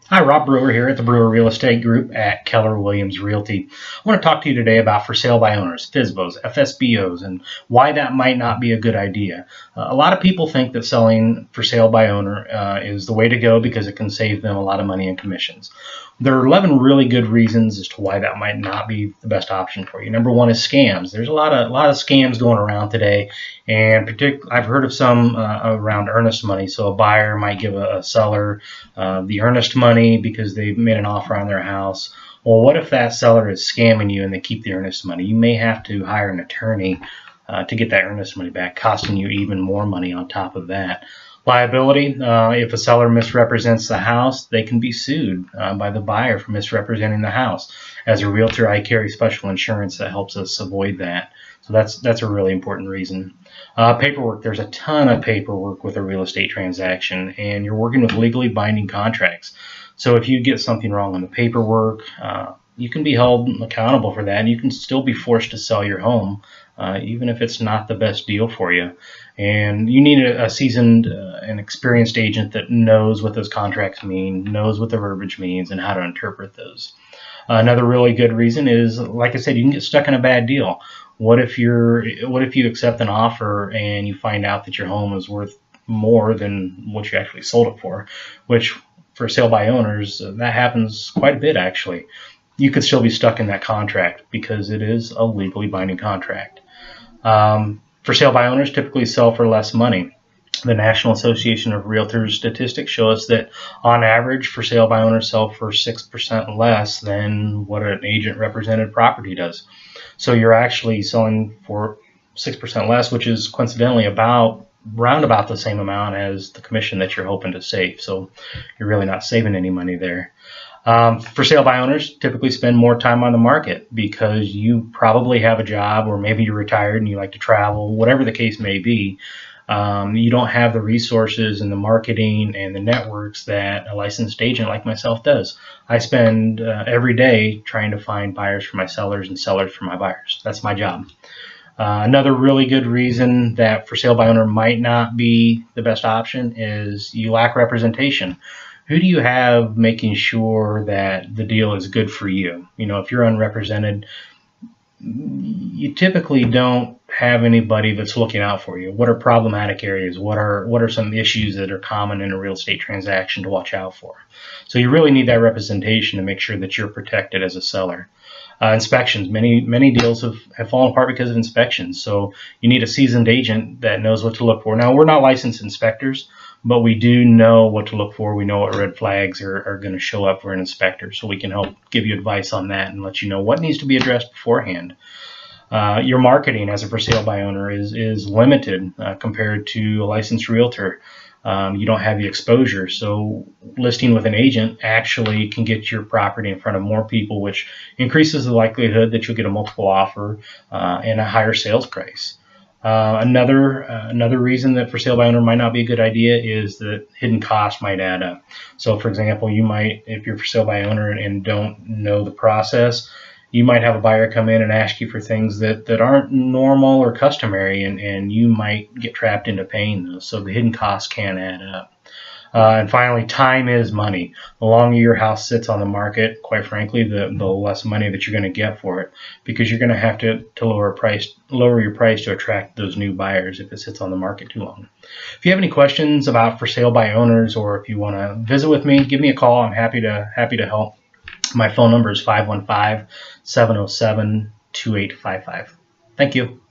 Hi, Rob Brewer here at the Brewer Real Estate Group at Keller Williams Realty. I want to talk to you today about for sale by owners, FSBOs, FSBOs, and why that might not be a good idea. A lot of people think that selling for sale by owner is the way to go because it can save them a lot of money in commissions. There are 11 really good reasons as to why that might not be the best option for you. Number one is scams. There's a lot of scams going around today, and I've heard of some around earnest money. So a buyer might give a seller the earnest money because they made an offer on their house. Well, what if that seller is scamming you and they keep the earnest money? You may have to hire an attorney to get that earnest money back, costing you even more money on top of that. Liability, if a seller misrepresents the house, they can be sued by the buyer for misrepresenting the house. As a realtor, I carry special insurance that helps us avoid that. So that's a really important reason. Paperwork, there's a ton of paperwork with a real estate transaction, and you're working with legally binding contracts. So if you get something wrong on the paperwork, you can be held accountable for that, and you can still be forced to sell your home, even if it's not the best deal for you. And you need a seasoned and experienced agent that knows what those contracts mean, knows what the verbiage means, and how to interpret those. Another really good reason is, like I said, you can get stuck in a bad deal. What if you accept an offer and you find out that your home is worth more than what you actually sold it for, which for sale by owners, that happens quite a bit actually. You could still be stuck in that contract because it is a legally binding contract. For sale by owners typically sell for less money. The National Association of Realtors statistics show us that on average for sale by owners sell for 6% less than what an agent represented property does. So you're actually selling for 6% less, which is coincidentally round about the same amount as the commission that you're hoping to save. So you're really not saving any money there. For sale by owners typically spend more time on the market because you probably have a job, or maybe you're retired and you like to travel, whatever the case may be. You don't have the resources and the marketing and the networks that a licensed agent like myself does. I spend every day trying to find buyers for my sellers and sellers for my buyers. That's my job. Another really good reason that for sale by owner might not be the best option is you lack representation. Who do you have making sure that the deal is good for you? You know, if you're unrepresented, you typically don't have anybody that's looking out for you. What are problematic areas? What are some issues that are common in a real estate transaction to watch out for? So you really need that representation to make sure that you're protected as a seller. Inspections. Many deals have fallen apart because of inspections. So you need a seasoned agent that knows what to look for. Now, we're not licensed inspectors, but we do know what to look for. We know what red flags are going to show up for an inspector, so we can help give you advice on that and let you know what needs to be addressed beforehand. Your marketing as a for sale by owner is limited compared to a licensed realtor. You don't have the exposure, so listing with an agent actually can get your property in front of more people, which increases the likelihood that you'll get a multiple offer and a higher sales price. Another reason that for sale by owner might not be a good idea is that hidden costs might add up. So for example, you might, if you're for sale by owner and don't know the process, you might have a buyer come in and ask you for things that aren't normal or customary, and you might get trapped into paying those. So the hidden costs can add up. And finally, time is money. The longer your house sits on the market, quite frankly, the less money that you're going to get for it, because you're going to have to lower your price to attract those new buyers if it sits on the market too long. If you have any questions about for sale by owners, or if you want to visit with me, give me a call. I'm happy to help. My phone number is 515-707-2855. Thank you.